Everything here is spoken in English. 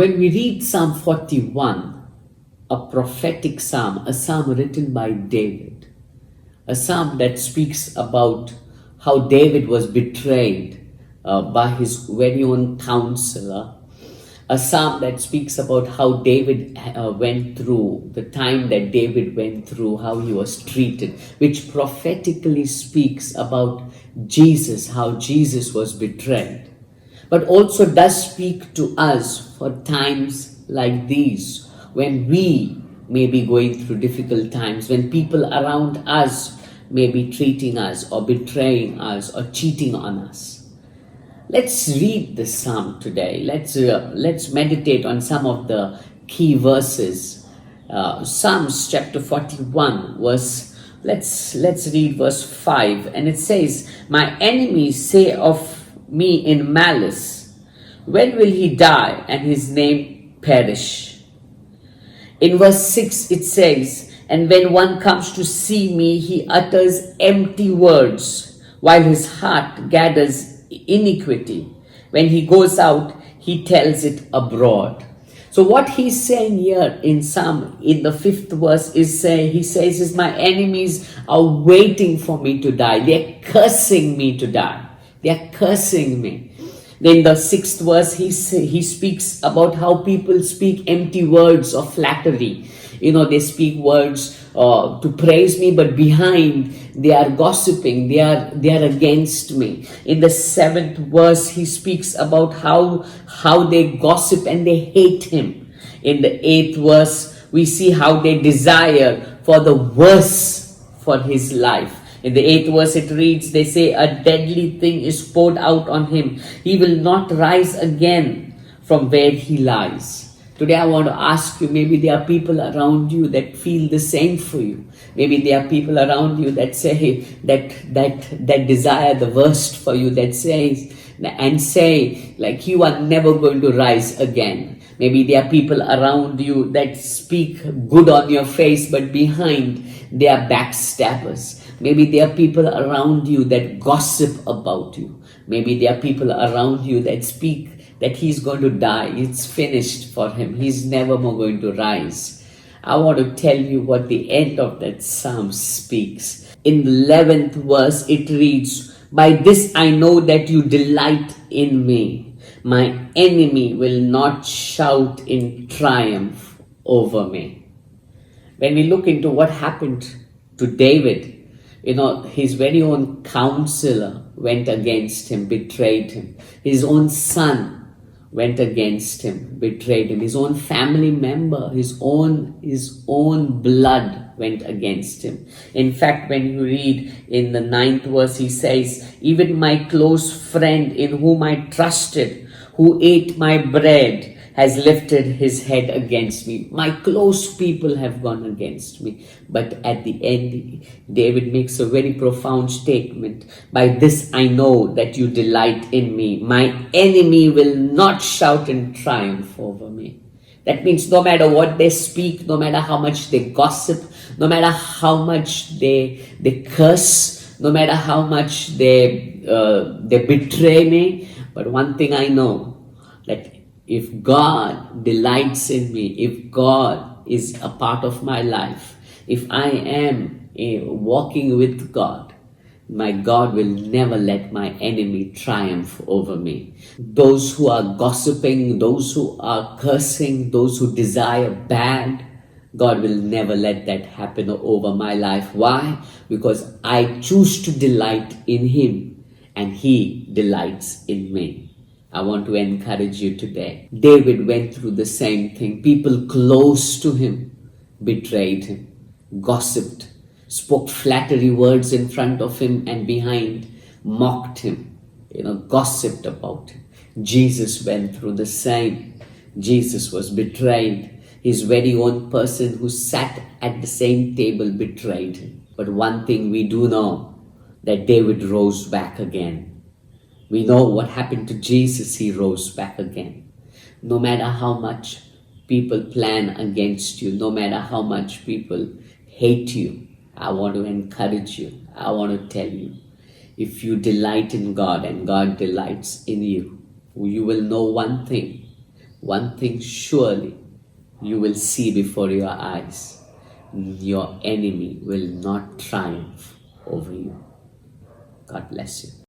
When we read Psalm 41, a prophetic psalm, a psalm written by David, a psalm that speaks about how David was betrayed by his very own counselor, a psalm that speaks about how David went through, the time that David went through, how he was treated, which prophetically speaks about Jesus, how Jesus was betrayed, but also does speak to us for times like these when we may be going through difficult times, when people around us may be treating us or betraying us or cheating on us. Let's read the psalm today. Let's meditate on some of the key verses. Psalms chapter 41, verse. Let's read verse 5, and it says, "My enemies say of me in malice, when will he die and his name perish?" In verse 6 it says, "And when one comes to see me, he utters empty words, while his heart gathers iniquity. When he goes out, he tells it abroad." So what he's saying here in the 5th verse he says, my enemies are waiting for me to die. They're cursing me to die. They're cursing me. Then the 6th verse, he speaks about how people speak empty words of flattery. They speak words to praise me, but behind they are gossiping. They are against me. In the 7th verse, he speaks about how they gossip and they hate him. In the 8th verse, we see how they desire for the worst for his life. In the 8th verse it reads, they say, "A deadly thing is poured out on him. He will not rise again from where he lies." Today I want to ask you, maybe there are people around you that feel the same for you. Maybe there are people around you that say, that desire the worst for you, that say, like, you are never going to rise again. Maybe there are people around you that speak good on your face, but behind they are backstabbers. Maybe there are people around you that gossip about you. Maybe there are people around you that speak that he's going to die. It's finished for him. He's never more going to rise. I want to tell you what the end of that psalm speaks. In the 11th verse, it reads, "By this I know that you delight in me. My enemy will not shout in triumph over me." When we look into what happened to David, his very own counselor went against him, betrayed him. His own son went against him, betrayed him. His own family member, his own blood went against him. In fact, when you read in the 9th verse, he says, "Even my close friend in whom I trusted, who ate my bread, has lifted his head against me." My close people have gone against me. But at the end, David makes a very profound statement. "By this I know that you delight in me. My enemy will not shout in triumph over me." That means no matter what they speak, no matter how much they gossip, no matter how much they curse, no matter how much they betray me, but one thing I know, that if God delights in me, if God is a part of my life, if I am walking with God, my God will never let my enemy triumph over me. Those who are gossiping, those who are cursing, those who desire bad, God will never let that happen over my life. Why? Because I choose to delight in Him and He delights in me. I want to encourage you today. David went through the same thing. People close to him betrayed him, gossiped, spoke flattery words in front of him and behind, mocked him, gossiped about him. Jesus went through the same. Jesus was betrayed. His very own person who sat at the same table betrayed him. But one thing we do know, that David rose back again. We know what happened to Jesus. He rose back again. No matter how much people plan against you, no matter how much people hate you, I want to encourage you. I want to tell you, if you delight in God and God delights in you, you will know one thing, one thing surely you will see before your eyes: your enemy will not triumph over you. God bless you.